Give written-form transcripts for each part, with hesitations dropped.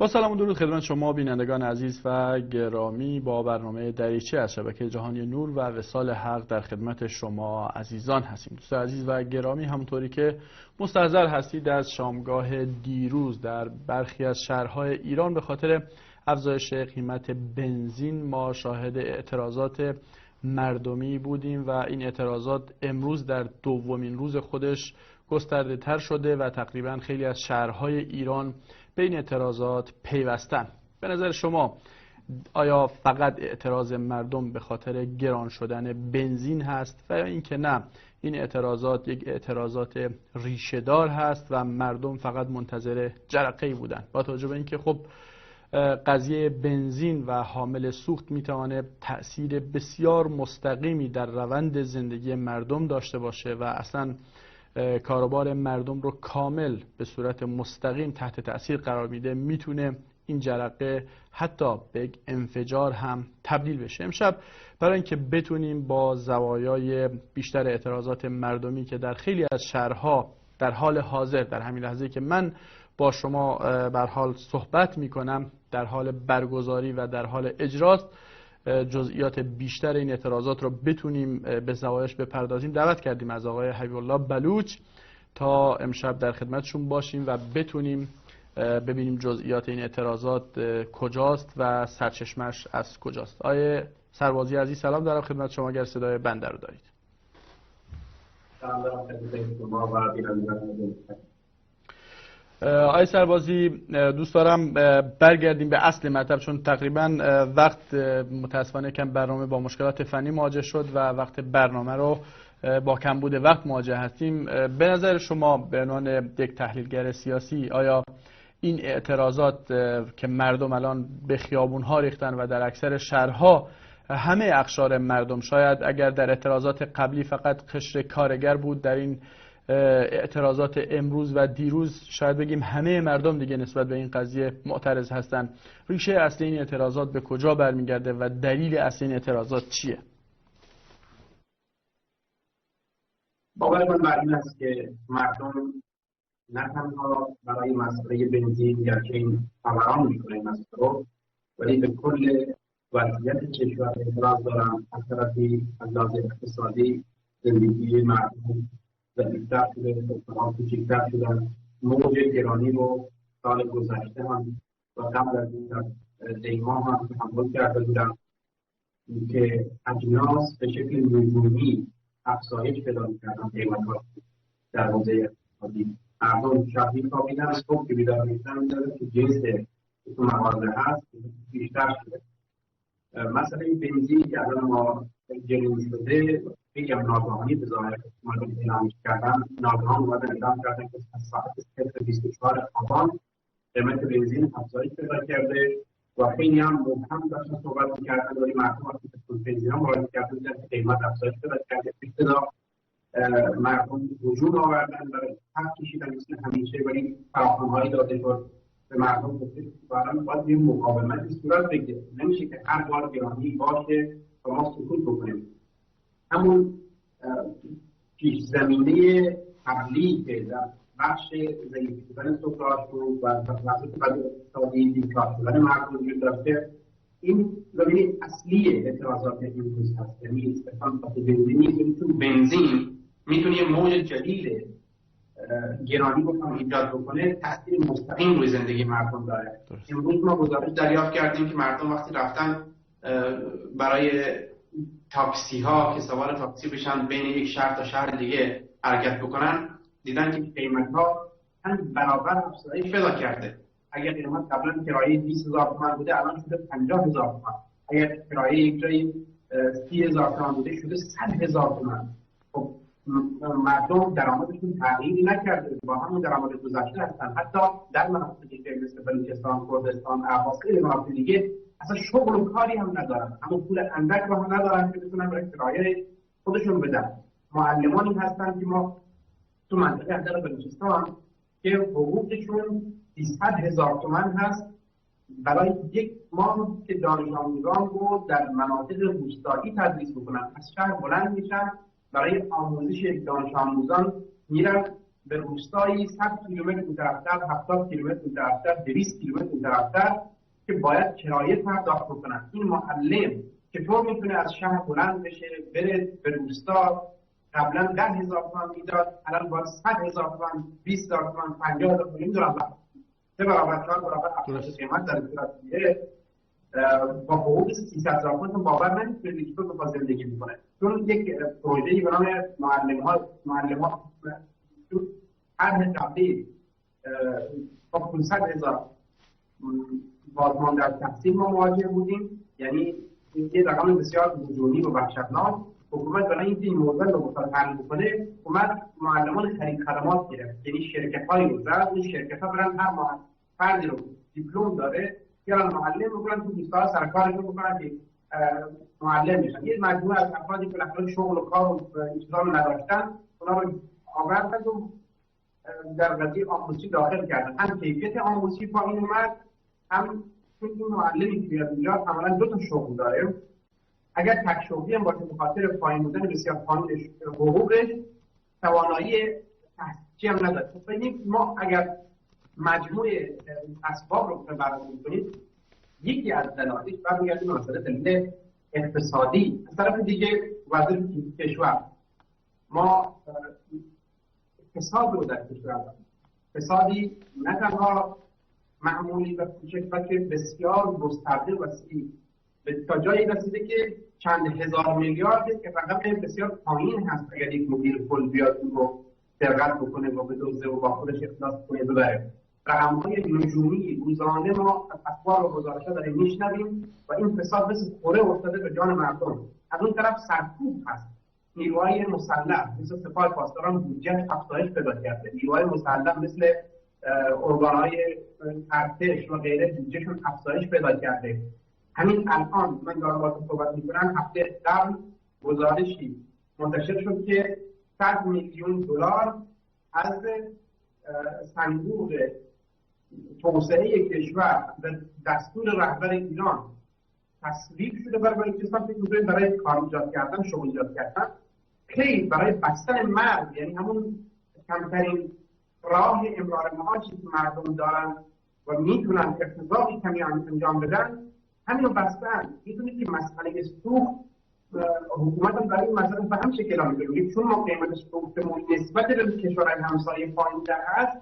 با سلام و درود خدمت شما بینندگان عزیز و گرامی، با برنامه دریچه از شبکه جهانی نور و وصال حق در خدمت شما عزیزان هستیم. دوستان عزیز و گرامی، همونطوری که مستحضر هستید از شامگاه دیروز در برخی از شهرهای ایران به خاطر افزایش قیمت بنزین ما شاهد اعتراضات مردمی بودیم و این اعتراضات امروز در دومین روز خودش گسترده تر شده و تقریبا خیلی از شهرهای ایران به این اعتراضات پیوستن. به نظر شما آیا فقط اعتراض مردم به خاطر گران شدن بنزین هست و یا اینکه نه، این اعتراضات یک اعتراضات ریشه‌دار هست و مردم فقط منتظر جرقه‌ای بودن؟ با توجه به اینکه خب قضیه بنزین و حامل سوخت میتونه تأثیر بسیار مستقیمی در روند زندگی مردم داشته باشه و اصلا کاروبار مردم رو کامل به صورت مستقیم تحت تأثیر قرار میده، میتونه این جرقه حتی به یک انفجار هم تبدیل بشه. امشب برای اینکه بتونیم با زوایای بیشتر اعتراضات مردمی که در خیلی از شهرها در حال حاضر، در همین لحظه که من با شما بر حال صحبت میکنم، در حال برگزاری و در حال اجراست، جزئیات بیشتر این اعتراضات رو بتونیم به زوایاش بپردازیم، دعوت کردیم از آقای حبیب الله بلوچ تا امشب در خدمتشون باشیم و بتونیم ببینیم جزئیات این اعتراضات کجاست و سرچشمش از کجاست. آقای سربازی عزیز سلام دارم خدمت شما، اگر صدای بنده رو دارید. سلام دارم خدمت شما و بینندگان. آقای سربازی، دوست دارم برگردیم به اصل مطلب، چون تقریبا وقت متاسفانه کم برنامه با مشکلات فنی مواجه شد و وقت برنامه رو با کمبود وقت مواجه هستیم. به نظر شما به عنوان یک تحلیلگر سیاسی، آیا این اعتراضات که مردم الان به خیابون‌ها ریختن و در اکثر شهرها همه اقشار مردم، شاید اگر در اعتراضات قبلی فقط قشر کارگر بود، در این اعتراضات امروز و دیروز شاید بگیم همه مردم دیگه نسبت به این قضیه معترض هستن، ریشه اصلی این اعتراضات به کجا برمیگرده و دلیل اصلی این اعتراضات چیه؟ باور من بر این است که مردم نه تنها برای مسئله بنزین یا که این فوران میکنه این مسئله رو، ولی به کل وضعیت کشور اعتراض دارن. از طرفی از لحاظ اقتصادی زندگی مردم ضعیفتر شده، اقتصاد کوچکتر شدن. موج گرانی رو سال گذشته هم و قبل از این دیما هم تحمل کرده بودن که اجناس به شکل نجومی افزایش پیدا کردن قیمت‌ها در حوزه اقتصادی. مردم شب می‌خوابیدن، صبح که بیدار می‌شدن می‌دیدن که جنس تو مغازه هست بیشتر شده. مسئله بنزین که الان ما جلو شده بگم ناگهانی به ظاهر مردم اعلام کردن، ناگهان اومدن اعلام کردن که از ساعت 24 آبان قیمت بنزین افزایش پیدا کرده و خیلی هم مبهم داشتن صحبت می‌کردن، ولی مردم وقتی به بنزین ها مراجعه کردن دیدن که قیمت افزایش پیدا کرده. ابتدا مردم هجوم آوردن، برای حق کشیدن مثل همیشه، ولی فراخوان‌هایی داده شد به مردم گفته که باید یه مقاومتی صورت بگیره، نمیشه که هر بار گرانی باشه و ما سکوت بکنیم. همون پیش زمینه قبلی که در بخش ضعیف شدن سوکراشون و وضعیت اقتصادی بیکار شدن مردم وجود داشته، این زمینه اصلی اعتراضات امروز هست. یعنی استفاده از بنزین، چون بنزین میتونه یه موج جدید گرانی رو ایجاد بکنه، تاثیر مستقیم روی زندگی مردم داره. امروز ما گزارش دریافت کردیم که مردم وقتی رفتن برای تاکسی ها که سوار تاکسی بشن بین یک شهر تا شهر دیگه حرکت بکنن، دیدن که قیمت ها چند برابر افزایش پیدا کرده. اگر قیمت قبلا کرایه 20000 تومان بوده، الان شده 50000 تومان. اگر کرایه یک جایی 30000 تومان بوده، شده 100000 تومان. خب مردم درآمدشون تغییری نکرده، با همون درآمد گذشته هستن. حتی در مناطقی که مثل بلوچستان، کردستان، خیلی مناطق دیگه اصلا شغل و کاری هم ندارن، همون پول اندک رو هم ندارن که بتونن برای کرایه خودشون بدن. معلمانی هستن که ما تو منطقه اندر بلوچستان که حقوقشون 300,000 تومان هست برای یک ماه که دانش آموزان رو در مناطق روستایی تدریس بکنن. از شهر بلند میشن، برای آموزش دانش آموزان میرن به روستایی 100 کیلومتر اون طرفتر، 70 کیلومتر اون طرفتر، 200 کیلومتر اون طرفتر که باید کرایه پرداخت بکنن. این معلم چطور میتونه از شهر بلند بشه بره به روستا؟ قبلا 10,000 تومان میداد، الان باید 100,000 تومان، 20,000 تومان، 50,000 تومان، نمیدونم 3 برابر 4 برابر افزایش قیمت در صورت میگیره. با حقوق 300,000 تومان باور نمیکنه که تو بخواد زندگی بکنه. چون یک پروژه‌ای به نام معلم‌ها هر قبلی با 500,000 بازمان در تحصیل ما مواجه بودیم، یعنی یه رقم بسیار هجومی و وحشتناک. حکومت برای اینکه این موضوع رو بخواد حل بکنه، اومد معلمان خرید خدمات گرفت، یعنی شرکت‌هایی رو زد. این شرکت‌ها برن هر فردی رو دیپلم داره یا معلم می‌کنن تو روستا سرکارشون بکنن که معلم میشن. یه مجموعه از افرادی که اصلا شغل و کار و چیزا رو نداشتن، اونا رو آوردن و در قضیه آموزشی داخل کردن. هم کیفیت آموزشی پایین اومد، هم این معلمی که بیاد اینجا عملاً 2 تا شغل داره. اگر تک شغلی هم باشه به خاطر پایین بودن بسیار پایین حقوقش، توانایی تحصیلی هم نداره. ببینید ما اگر مجموعه اسباب رو بررسی کنیم، یکی از دلایلش برمیگرده به مسئله دلیل اقتصادی. از طرف دیگه وضع کشور، ما اقتصاد رو در کشور داریم، اقتصادی نه تنها معمولی و کوچک بلکه بسیار گسترده و وسیع، تا جایی رسیده که چند هزار میلیارد که رقم بسیار پایین هست اگر یک مدیر کل بیاد اون رو سرقت بکنه و بدزده و با خودش اخلاص کنه ببره. رقم‌های نجومی روزانه ما از اخبار و گزارش‌ها داریم میشنویم و این فساد مثل خوره افتاده به جان مردم. از اون طرف سرکوب هست. نیروهای مسلح مثل سپاه پاسداران بودجه افزایش پیدا کرده. نیروهای مسلح مثل ارگان‌های ارتش و غیره بودجهشون افزایش پیدا کرده. همین الان من دارم باهاتون صحبت می‌کنم، هفته قبل گزارشی منتشر شد که 100 میلیون دلار از صندوق توسعه کشور به دستور رهبر ایران تصویب شده برای بلوچستان که برای کار ایجاد کردن، شغل ایجاد کردن، خیلی برای بستن مرد، یعنی همون کمترین راه امرار معاشی که مردم دارن و میتونن ارتزاقی کمی انجام بدن، همین رو بستن. میتونید که مسئله سوخت حکومت هم برای این مسئله به هم شکل میگیره، چون ما قیمت سوختمون نسبت به کشورهای همسایه پایین در هست،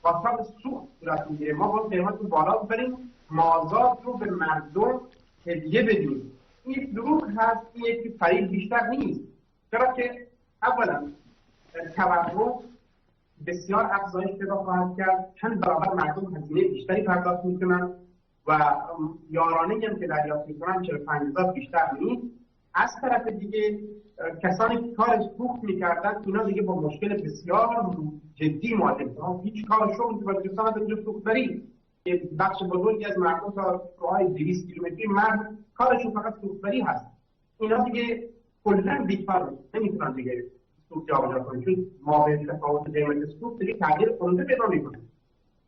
واسه سوخت صورت میگیره. ما باید قیمت رو بالا ببریم، مازاد رو به مردم هدیه بدیم. این یک دروغ هست، این یک فریب بیشتر نیست. چرا که اولا تورم بسیار افزایش پیدا خواهد کرد، چند برابر مردم هزینه بیشتری پرداخت میکنن و یارانه هم که دریافت میکنن 45,000 بیشتر نیست. از طرف دیگه کسانی که کار سوخت میکردن، اینا دیگه با مشکل بسیار جدی مواجه میشن. هیچ کار شغلی که بلوچستان در سوخت‌بری، یه بخش بزرگی از مردم تا راههای 200 کیلومتری مرد کارشون فقط سوخت‌بری هست. اینا دیگه کلا بیکار نمیتونن دیگه سوخت جابجا کنن، چون مابعد تفاوت قیمت سوخت دیگه تغییر کننده پیدا میکنه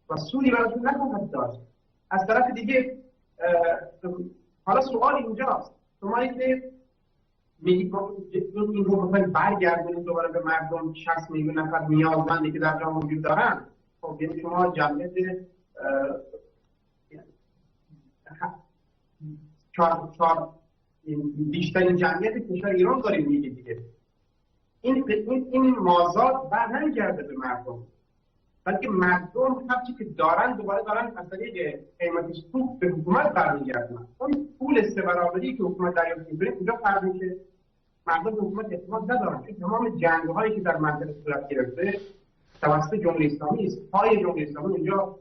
و سودی براشون نخواهد داشت. از طرف دیگه حالا سوال اینجاست، شما که میگید این رو بخواید برگردونید دوباره به مردم 60 میلیون نفر نیازمندی که در جامعه وجود دارن، خب یعنی شما جمعیت بیشترین جمعیت کشور ایران داریم میگید دیگه. این مازاد بر نمیگرده به مردم، بلکه مردم هرچی که دارن دوباره دارن از طریق قیمت سوخت به حکومت برمیگردن. اون پول 3 برابری که حکومت دریافت می‌کنه اونجا فرق میشه. مردم به حکومت اعتماد ندارن، چون تمام جنگ‌هایی که در منطقه صورت گرفته توسط جمهوری اسلامی است. پای جمهوری اسلامی اونجا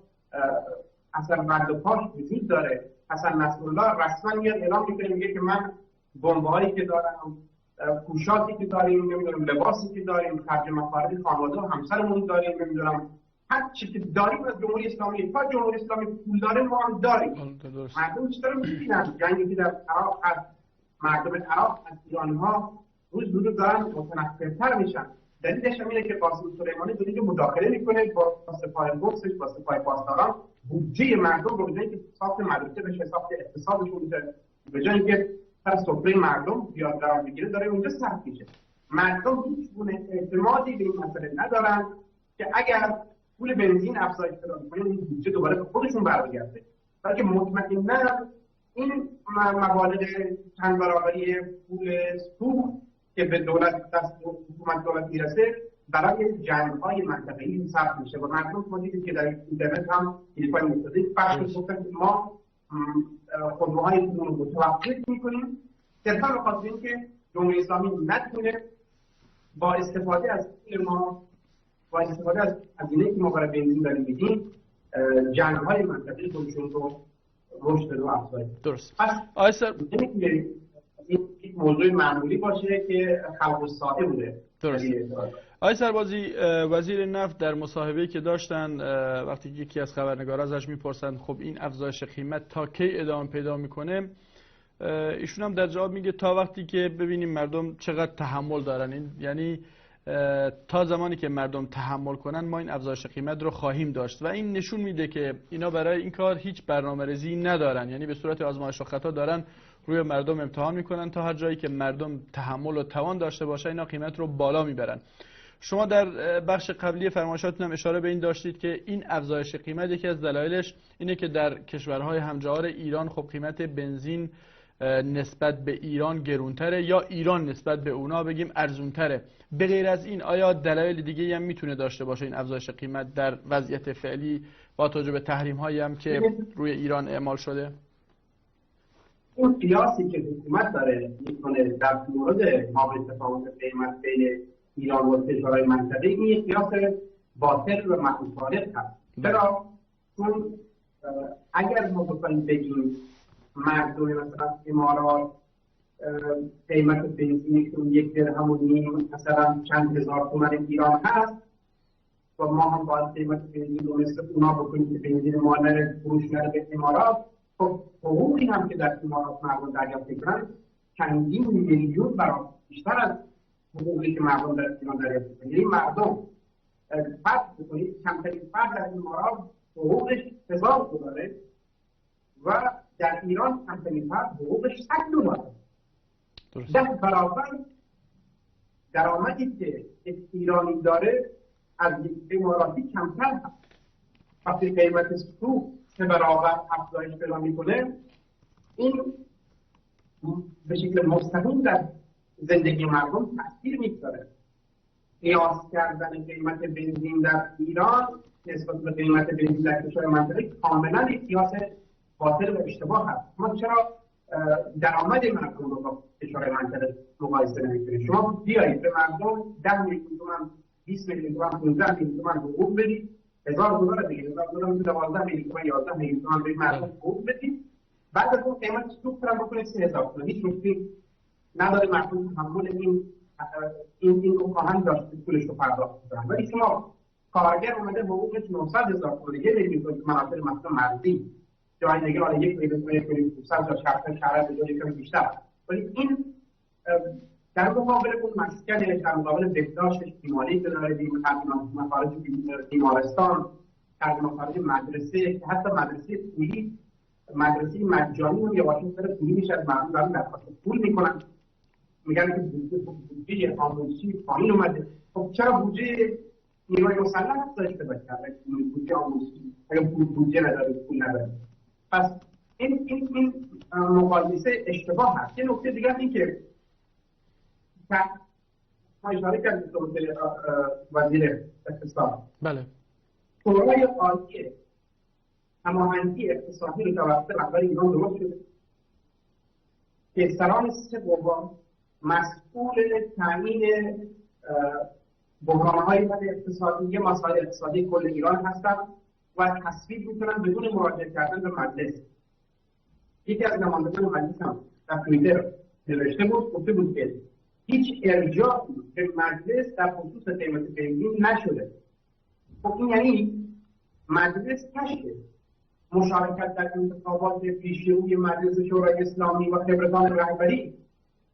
اصلا مرد و پاش وجود داره. حسن نصرالله رسما میاد اعلام میکنه که من بمب‌هایی که دارم، پوشاکی که داریم، نمیدونم لباسی که داریم، خرج مخارج خانواده و همسرمون داریم، نمیدونم هر چی که داریم از جمهوری اسلامی. تا جمهوری اسلامی پول داره ما هم داریم. مردم چطور می‌بینن جنگی که در عراق از مردم عراق از ایرانی‌ها روز به روز دارن متنفرتر میشن. دلیلش هم اینه که قاسم سلیمانی داره که مداخله میکنه با سپاه قدسش، با سپاه پاسداران، بودجه مردم رو به جایی که ساخت مدرسه بشه، ساخت اقتصادشون بشه، به جایی که سر سفره مردم بیاد قرار بگیره، داره اونجا صرف میشه. مردم هیچ گونه اعتمادی به این مسئله ندارن که اگر پول بنزین افزایش پیدا کنه این بودجه دوباره به خودشون برمیگرده، بلکه مطمئنا این مبالغ چند برابری پول سوخت که به دولت دست حکومت دولت میرسه برای جنگ‌های منطقه‌ای ثبت میشه و مردم موجودی که در اینترنت هم کلیپ‌های مختلف پخش گفتن که ما خودروهای رو متوقف می‌کنیم صرفا به خاطر اینکه جمهوری اسلامی نتونه با استفاده از پول ما، با استفاده از هزینه‌ای که ما برای بنزین داریم میدیم، جنگ‌های منطقه‌ای خودشون رو رشد رو افزایش. درست. پس آقای سر این موضوع معمولی باشه که خلق الساعه بوده. درست. آقای سربازی، وزیر نفت در مصاحبه‌ای که داشتن وقتی یکی از خبرنگارا ازش میپرسن خب این افزایش قیمت تا کی ادامه پیدا میکنه، ایشون هم در جواب میگه تا وقتی که ببینیم مردم چقدر تحمل دارن. این یعنی تا زمانی که مردم تحمل کنن ما این افزایش قیمت رو خواهیم داشت و این نشون میده که اینا برای این کار هیچ برنامه‌ریزی ندارن، یعنی به صورت آزمایش و خطا دارن روی مردم امتحان میکنن تا هر جایی که مردم تحمل و توان داشته باشه اینا قیمت رو بالا میبرن. شما در بخش قبلی فرمایشاتتون هم اشاره به این داشتید که این افزایش قیمت یکی از دلایلش اینه که در کشورهای همجوار ایران خب قیمت بنزین نسبت به ایران گرونتره یا ایران نسبت به اونا بگیم ارزونتره. به غیر از این آیا دلایل دیگه هم میتونه داشته باشه این افزایش قیمت در وضعیت فعلی با توجه به تحریم هایی هم که روی ایران اعمال شده؟ اون قیاسی که حکومت داره میکنه در مورد مابین تفاوت قیمت بین ایران و کشورهای منطقه این یک قیاس باطل و مخالف هست. چرا؟ چون اگر ما بخوایم بگیم مردم مثلا امارات قیمت بنزینی که 1.5 درهم مثلا چند هزار تومان ایران هست و ما هم باید قیمت بنزین رو مثل اونا بکنیم که بنزین ما نره فروش نره به امارات، خب حقوقی هم که در امارات مردم دریافت میکنن چندین میلیون برابر بیشتر از حقوقی که مردم در ایران دریافت میکنن. یعنی مردم فرض بکنید کمترین فرد در امارات حقوقش $1000 و در ایران کمترین فرد حقوقش $100. 10 برابر درآمدی که یک ایرانی داره از یک اماراتی کمتر هست. وقتی قیمت سوخت 3 برابر افزایش پیدا میکنه این به شکل مستقیم در زندگی مردم تاثیر میگذاره. قیاس کردن قیمت بنزین در ایران نسبت به قیمت بنزین در کشور منطقه کاملا یک قیاس باطل و اشتباه هست. ما چرا درآمد مردم رو با کشور منطقه مقایسه نمی‌کنیم؟ شما بیایید به مردم 10 میلیون تومان، 20 میلیون تومان، 15 میلیون تومان حقوق بدید، $1000 دیگه، $1000 میشه 12 میلیون تومان، 11 میلیون تومان به مردم حقوق بدید، بعد از اون قیمت سوخت رو بکنید 3000 تومان. هیچ مشکلی نداره، مردم تحمل این رو خواهند داشت که پولش رو پرداخت کنن. ولی شما کارگر اومده حقوقش 900,000 تومان، 1 میلیون تومان مناطق مثلا مرزی، جای دیگه حالا 1 میلیون تومان، 1 میلیون 500 یا 400 شهر دیگه کمی بیشتر، ولی این در مقابل اون مسکن، در مقابل بهداشتش، بیماری که داره، مخارج بیمارستان، در مخارج مدرسه، که حتی مدرسه پولی، مدرسه مجانی رو یواشون سر پولی میشه از مردم دارن درخواست پول میکنن، میگن که بودجه آموزشی پایین اومده. خب چرا بودجه نیروی مسلح افزایش پیدا کرده؟ بودجه آموزشی اگر بودجه نداره، پول نداره. پس این مقایسه اشتباه هست. یه نکته دیگه این که ما اشاره کردیم به وزیر اقتصاد. بله. شورای عالی هماهنگی اقتصادی رو توسط رهبر ایران درست شده که سران 3 قوا مسئول تامین بحران‌های اقتصادی یا مسائل اقتصادی کل ایران هستند و تصویب می‌کنن بدون مراجعه کردن به مجلس. یکی از نمایندگان مجلس هم در توییتر نوشته بود، گفته بود که هیچ ارجاعی به مجلس در خصوص قیمت بنزین نشده. خب این یعنی مجلس کشف مشارکت در انتخابات پیشروی مجلس شورای اسلامی و خبرگان رهبری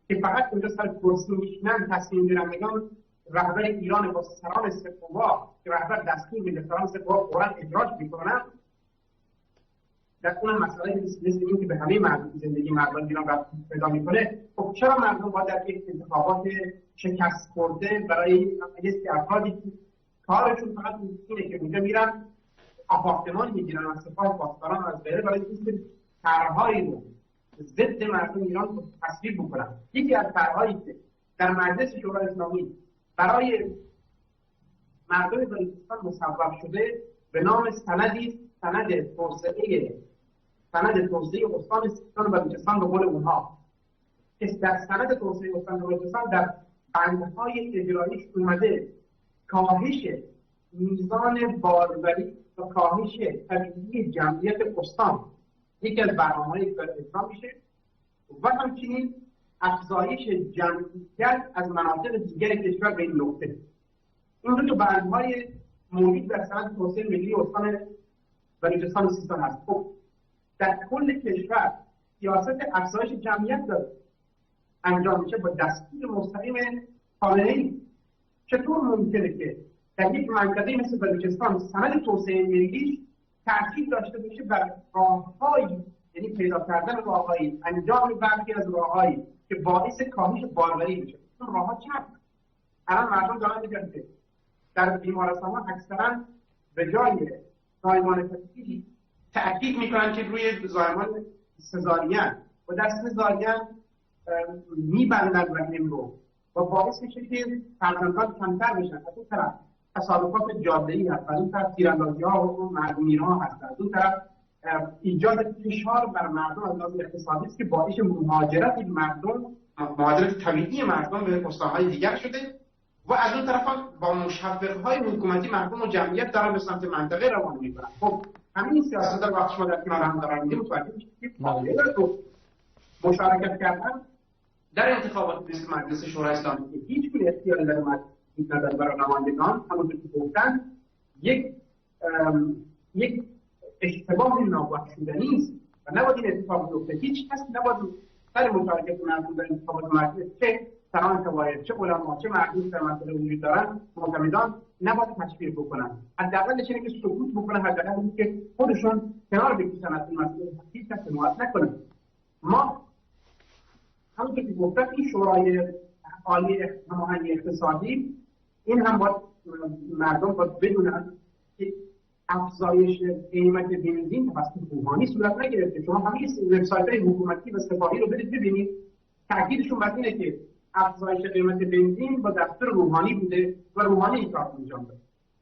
که فقط اونجا سر کرسی میشینن تصمیم گیرندگان رهبر ایران با سران 3 قوا که رهبر دستور میده سران 3 قوا فوراً اجراش میکنن، در اون مسئله مثل این که به همه مردم زندگی مردم ایران رفت پیدا میکنه. خب چرا مردم باید در یک انتخابات شکست خورده برای یک افرادی که کارشون فقط اینه که اونجا میرن آپارتمان میگیرن از سپاه پاسداران از غیره برای اینکه طرحهایی رو ضد مردم ایران تصویب بکنن. یکی از طرحهایی که در مجلس شورای اسلامی برای مردم بلوچستان مصوب شده به نام سند توسعه استان سیستان و بلوچستان به قول اونها، که در سند توسعه استان و بلوچستان در بندهای اجراییش اومده کاهش میزان باروری و کاهش طبیعی جمعیت استان یکی از برنامه‌هایی که اجرا میشه و همچنین افزایش جمعیت از مناطق دیگر کشور به این نقطه. این دو بندهای موجود در سند توسعه ملی استان بلوچستان و سیستان هست. خب در کل کشور سیاست افزایش جمعیت داره انجام میشه با دستور مستقیم خامنه‌ای. چطور ممکنه که در یک منطقه مثل بلوچستان سند توسعه ملی تاکید داشته باشه بر راههایی، یعنی پیدا کردن راههایی، انجام برخی از راههایی که باعث کاهش باروری میشه؟ اون راهها چند؟ الان مردم دارن میگن که در بیمارستان‌ها اکثرا به جای زایمان فسیلی تاکید میکنن که روی زایمان سزارین و در سزارین میبندن رحم رو و باعث میشه که فرزندان کمتر بشن. از اون طرف تصادفات جاده‌ای هست، از اون طرف تیراندازی‌ها و مردمیرها هست، از اون طرف ایجاد فشار بر مردم از لحاظ اقتصادی است که باعث مهاجرت طبیعی مردم به استان‌های دیگر شده و از اون طرف با مشوق‌های حکومتی مردم و جمعیت دارن به سمت منطقه روانه می‌کنن. خب همین سیاست در وقت شما در کنار هم دارن می‌گیم متوجه میشید که فعالیت رو مشارکت کردن در انتخابات مثل مجلس شورای اسلامی که هیچ گونه اختیاری در ندارد برای نمایندگان، همونطور که گفتن یک اشتباه نابخشودنی است و نباید این اتفاق بیفته. هیچ کس نباید سر مشارکت مردم در انتخابات مجلس، چه سران شواهد، چه علما، چه مردم در مسئله وجود دارن، معتمدان نباید تشویق بکنن. حداقلش اینه که سکوت بکنن، حداقل اینه که خودشون کنار بکشن از این مسئله، هیچ کس حمایت نکنه. ما همونطور که گفتم این شورای عالی هماهنگی اقتصادی، این هم باید مردم باید بدونن که افزایش قیمت بنزین توسط روحانی صورت نگرفته. شما همه وبسایت‌های حکومتی و سپاهی رو برید ببینید، تاکیدشون بر اینه که افزایش قیمت بنزین با دستور روحانی بوده و روحانی این کار انجام داده.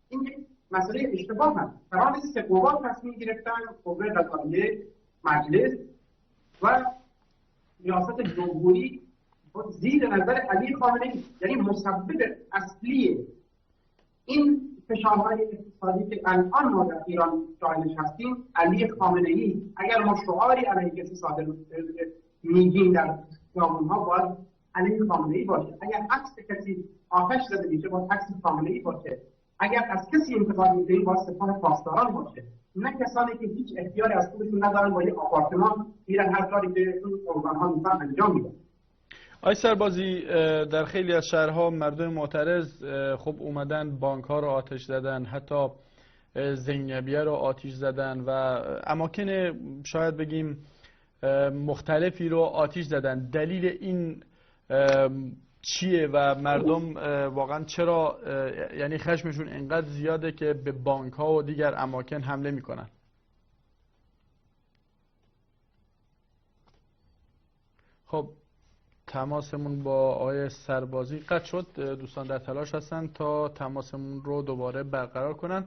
این مسئله اشتباه هست. قرار سه قوا تصمیم گرفتن، قوه قضاییه، مجلس و ریاست جمهوری زیر نظر علی خامنه‌ای، یعنی مسبب اصلی این فشارهای اقتصادی که الان ما در ایران شاهدش هستیم علی خامنه‌ای. اگر ما شعاری علیه کسی صادر میگیم در خیابون‌ها باید علی خامنه‌ای باشه. اگر عکس کسی آتش زده میشه باید عکس خامنه‌ای باشه. اگر از کسی انتقاد می‌کنیم باید سپاه پاسداران باشه، نه کسانی که هیچ اختیاری از خودشون ندارن با یک آپارتمان میرن هر کاری که اون ارگان‌ها می‌خوان انجام میدن. آقای سربازی، در خیلی از شهرها مردم معترض خب اومدن بانک‌ها رو آتش زدن، حتی زینبیه رو آتش زدن و اماکن شاید بگیم مختلفی رو آتش زدن. دلیل این چیه و مردم واقعا چرا یعنی خشمشون اینقدر زیاده که به بانک‌ها و دیگر اماکن حمله میکنن؟ خب تماسمون با آقای سربازی قطع شد. دوستان در تلاش هستن تا تماسمون رو دوباره برقرار کنن.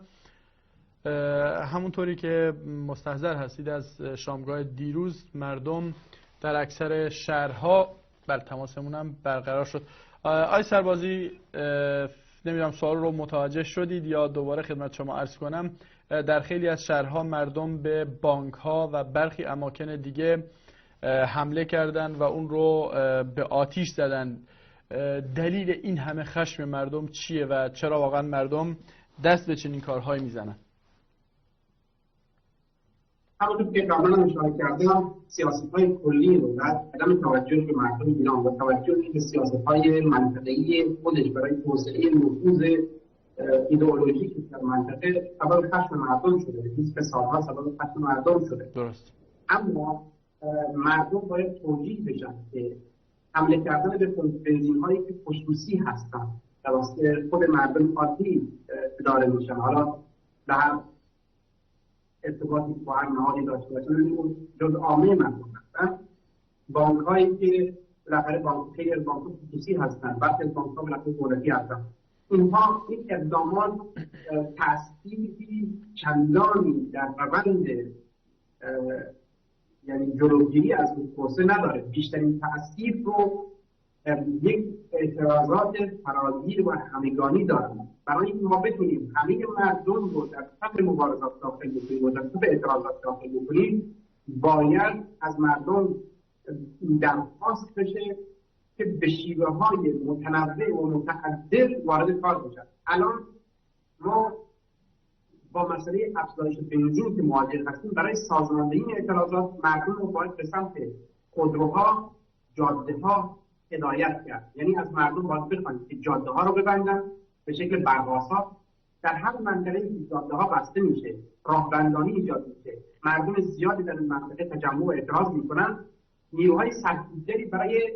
همونطوری که مستحضر هستید از شامگاه دیروز مردم در اکثر شهرها بر تماسمون هم برقرار شد. آقای سربازی، نمیدونم سوال رو متوجه شدید یا دوباره خدمت شما عرض کنم. در خیلی از شهرها مردم به بانک ها و برخی اماکن دیگه حمله کردن و اون رو به آتیش زدن. دلیل این همه خشم مردم چیه و چرا واقعا مردم دست به چنین کارهایی میزنن؟ همونطور که قبلا اشاره کردم، سیاست‌های کلی رو و عدم توجه به مردم ایران و توجه به سیاست‌های منطقه‌ای خودش برای توسعه نفوذ ایدئولوژیک در منطقه سبب خشم مردم شده. این فسادها سبب خشم مردم شده. درست. اما مردم باید توجیه بشن که حمله کردن به بنزین‌هایی که خصوصی هستند توسط خود مردم عادی اداره میشن. حالا به هر ارتباطی با هر نهادی داشته باشن جز عامه مردم هستن. بانک هایی که بالاخره خیلی از بانک ها خصوصی هستن، بعضی از بانک ها بالاخره دولتی هستن. اینها این اقدامات تأثیری چندانی در روند یعنی جلوگیری از توسعه نداره. بیشترین تأثیر رو یک اعتراضات فراگیر و همگانی دارن. برای اینکه ما بتونیم همه مردم رو در صف مبارزات داخل بکنیم و در صف اعتراضات داخل بکنیم، باید از مردم درخواست بشه که به شیوه های متنوع و متعدد وارد کار بشن. الان ما با مسئله افزایش بنزین که مواجه هستیم، برای سازماندهی اعتراضات مردم رو باید به سمت خودروها، جاده ها هدایت کرد. یعنی از مردم باید بخواهیم که جاده ها رو ببندن به شکل برق‌آسا. در هر منطقه‌ای که جاده ها بسته میشه، راهبندانی ایجاد میشه، مردم زیادی در این منطقه تجمع و اعتراض میکنن، نیروهای سرکوبگری برای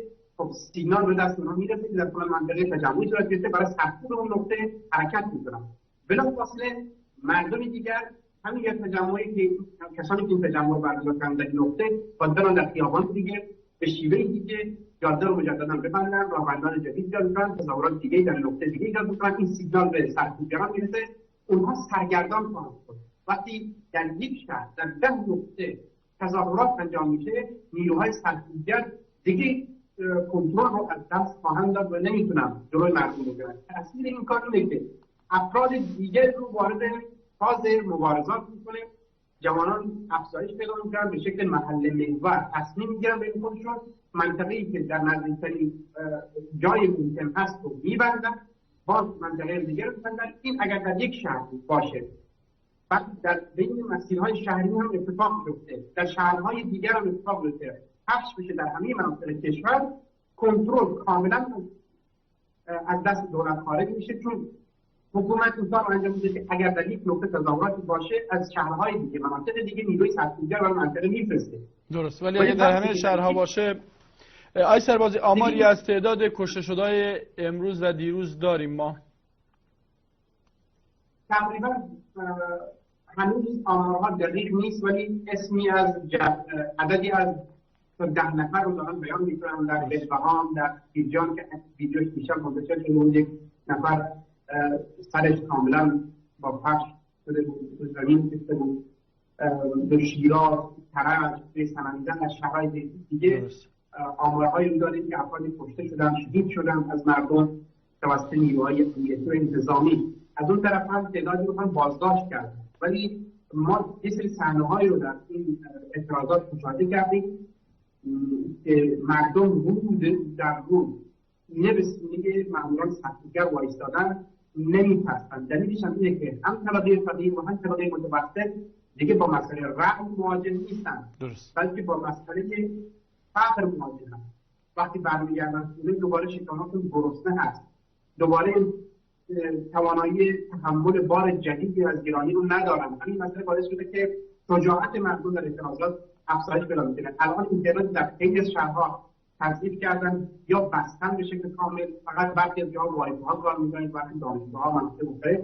سیگنال به دست اونها میرسه که در کل منطقه تجمعی صورت گرفته، برای سرکوب اون نقطه حرکت میکنن. بلافاصله مردمی دیگر همین یک تجمعی که کسانی که این تجمع رو برگزار کردن در این نقطه باید برن در خیابان دیگه به شیوهی دیگه جاده رو مجددا ببندن، راهبندان جدید ایجاد کنن، تظاهرات دیگه در نقطه دیگه ایجاد کنن. این سیگنال به سرکوبگران میرسه، اونها سرگردان خواهند شد. وقتی در یک شهر در 10 نقطه تظاهرات انجام میشه، نیروهای سرکوبگر دیگه کنترل رو از دست خواهند داد و نمیتونن جلوی مردم بگیرن. تأثیر این کار اینه که افراد دیگر رو وارد فاز مبارزات میکنه. جوانان افزایش پیدا میکنن، به شکل محل محور تصمیم میگیرن بین خودشون، منطقه‌ای که در نزدیکترین جای ممکن هست رو میبندن، باز منطقه دیگر رو میبندن. این اگر در یک شهر باشه، بعد در بین مسیرهای شهری هم اتفاق میفته، در شهرهای دیگر هم اتفاق میفته، پخش بشه در همه مناطق کشور، کنترل کاملا از دست دولت خارج میشه. چون حکومت این کار رو انجام میده که اگر در یک نقطه تظاهراتی باشه، از شهرهای دیگه، مناطق دیگه نیروی سرکوبگر برای منطقه میفرسته. درست، ولی اگر در همه شهرها باشه، آقای سربازی آماری از تعداد کشته شده‌های امروز و دیروز داریم ما؟ تقریبا هنوز آمارها دقیق نیست، ولی اسمی از عددی از 10 نفر رو دارن بیان میکنن در بلوچستان، در ایدز که ویدیوش دیشب منتشر شده بود، یک نفر سرش کاملا با پخش شده بود، زمین کشته بود. در شیراز، کرج، سمنزن، از شهرهای دیگه آمارهایی رو داریم که افرادی کشته شدن، شهید شدن از مردم توسط نیروهای امنیتی و انتظامی. از اون طرف هم تعدادی رو هم بازداشت کردن. ولی ما یه سری صحنه‌هایی رو در این اعتراضات مشاهده کردیم که مردم روز در روز سینه به سینه ماموران سرکوبگر وایستادن، نمی‌ترسن. دلیلش هم اینه که هم طبقه فقیر و هم طبقه متوسط دیگه با مسئله رقم مواجه نیستن، بلکه با مسئله فقر مواجه هستن. وقتی برمیگردن خونه دوباره شکمشون گرسنه هست، دوباره توانایی تحمل بار جدیدی از گرانی رو ندارن. همین مسئله باعث شده که شجاعت مردم در اعتراضات افزایش پیدا کنه. الان اینترنت در خیلی از شهرها تضعیف کردن یا بستن به شکل کامل، فقط برخی از جاها وایفای کار می‌کنن، برخی دانشگاه‌ها مناطق مختلف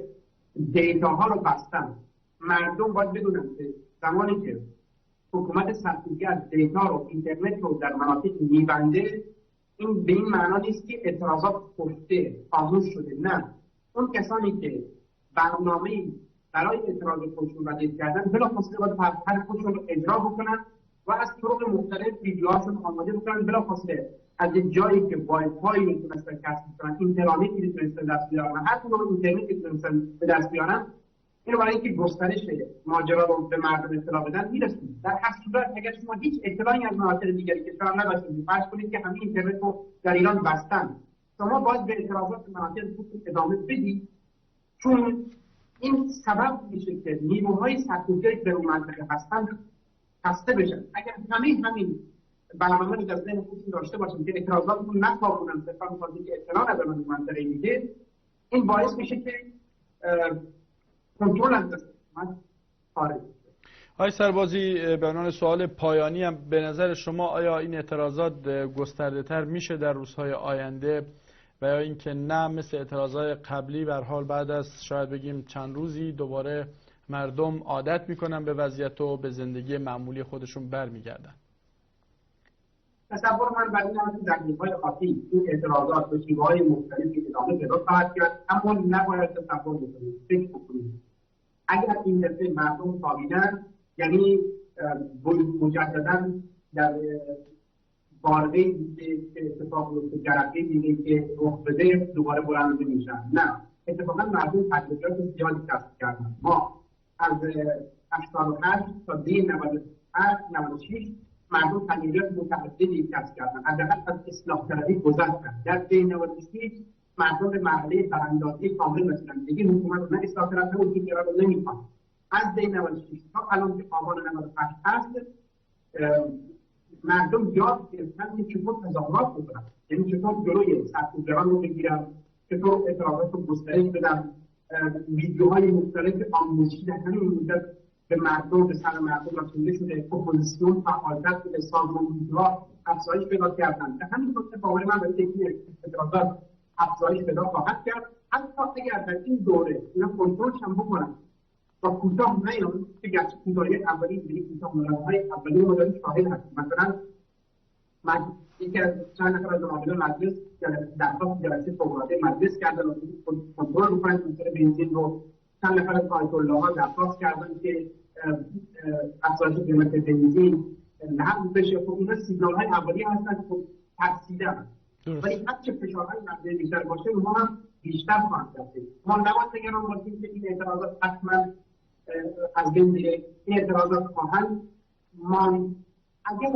دیتاها رو بستن. مردم باید بدونن که زمانی که حکومت سرکوبگر دیتا رو، اینترنت رو در مناطق می‌بنده، این به این معنا نیست که اعتراضات خفته، خاموش شده. نه، اون کسانی که برنامه‌ای برای اعتراض خودشون ردیف کردن، بلافاصله باید هر خودشون رو اجرا بکنن و از طرق مختلف ویدیوهاشون آماده بکنن. بلافاصله از یک جایی که وایفای میتونستن کسب کنن، اینترنتی میتونستن دست بیارن، هر نوع اینترنتی میتونستن به دست بیارن، اینو برای اینکه گسترش ماجرا رو به مردم اطلاع بدن میرسید. در هر صورت اگر شما هیچ اطلاعی از مناطق دیگری کشور نداشتید، فرض کنید که همین اینترنت رو در ایران بستن، شما باید به اعتراضات مناطق خودتون ادامه بدید، چون این سبب میشه که نیروهای سرکوبگری که در اون منطقه هستن خسته بشن. اگر همین برنامه رو در ذهن خودتون داشته باشید که اعتراضاتتون نخوابونن، صرفا می‌خواید که اطلاع ندارن از منطقه دیگه، این باعث میشه که کنترل از دست خارج بشه. آقای سربازی، به عنوان سوال پایانی هم به نظر شما آیا این اعتراضات گسترده‌تر میشه در روزهای آینده و یا اینکه نه مثل اعتراضات قبلی به هر حال بعد از شاید بگیم چند روزی دوباره مردم عادت میکنن به وضعیت و به زندگی معمولی خودشون برمیگردن؟ تصور من برای اینه که در نیمه‌های خاصی این اعتراضات به شیوه‌های مختلفی ادامه پیدا خواهد کرد، اما نباید تصور بکنید، فکر بکنید اگر این دفعه مردم خوابیدن، یعنی مجددا در باره‌ای که اتفاق افتاده، جرقه دیگه که رخ بده دوباره بلند میشن. نه، اتفاقا مردم تجربیات زیادی کسب کردن. ما از 88 تا دی 96 مردم تجربیات متعددی کسب کردن، حداقل از اصلاح طلبی گذشتن. در دی 96 مردم به مرحله براندازی کامل رسیدن، دیگه حکومت نه اصلاح طلب نه وجود رو نمی‌خواد. از دی 96 تا الان که آبان 98 هست، مردم یاد گرفتن که چطور تظاهرات بکنن، یعنی چطور جلوی سرکوبگران رو بگیرن، چطور اعتراضات رو گسترش بدن. ویدیوهای مختلف آموزشی در همین مدت به مردم، به سر مردم رسونده شده. اپوزیسیون فعالیت به سازمان‌ها افزایش پیدا کردن. در همین خاطر باور من به اینکه اعتراضات افزایش پیدا خواهد کرد، حتی اگر در این دوره اینا کنترلش هم بکنن و کوتاه نیان که گرچه کوتاهی اولی دیگه کوتاه مدت‌های اولی مدت شاهد هست. مثلا من یکی از چند نفر از عاملان مجلس درخواست جلسه فوق‌العاده مجلس کردن و کنترل بکنن کنترل بنزین رو. چند نفر از آیت الله‌ها درخواست کردن که افزایش قیمت بنزین لغو بشه. خب اینا سیگنال‌های اولیه هستن که ترسیدن، ولی هرچه فشارهای مبدأ بیشتر باشه اونها هم بیشتر خواهند رسید. ما نباید نگران باشیم که این اعتراضات حتما از بین میره. این اعتراضات خواهند ماند. اگر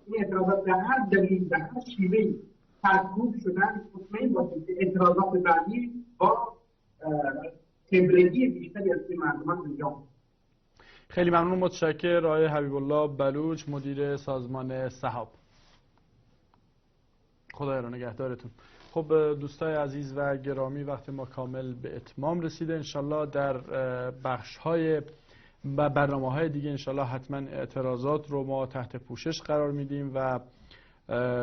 این اعتراضات به هر دلیل به هر شیوهی سرکوب شدن، مطمئن باشید که اعتراضات بعدی با تبرگی بیشتری از این مردمان انجام. خیلی ممنون، متشکرم آقای حبیب الله بلوچ، مدیر سازمان سحاب. خدای رو نگهدارتون. خب دوستای عزیز و گرامی، وقت ما کامل به اتمام رسیده. انشالله در بخش‌های و برنامه‌های دیگه انشالله حتما اعتراضات رو ما تحت پوشش قرار میدیم و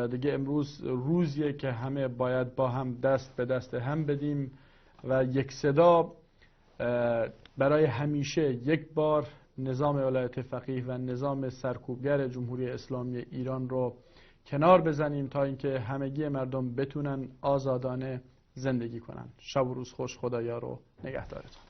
دیگه امروز روزیه که همه باید با هم دست به دست هم بدیم و یک صدا برای همیشه یک بار نظام ولایت فقیه و نظام سرکوبگر جمهوری اسلامی ایران رو کنار بزنیم تا اینکه همگی مردم بتونن آزادانه زندگی کنن. شب و روز خوش، خدایا رو نگهدارتون.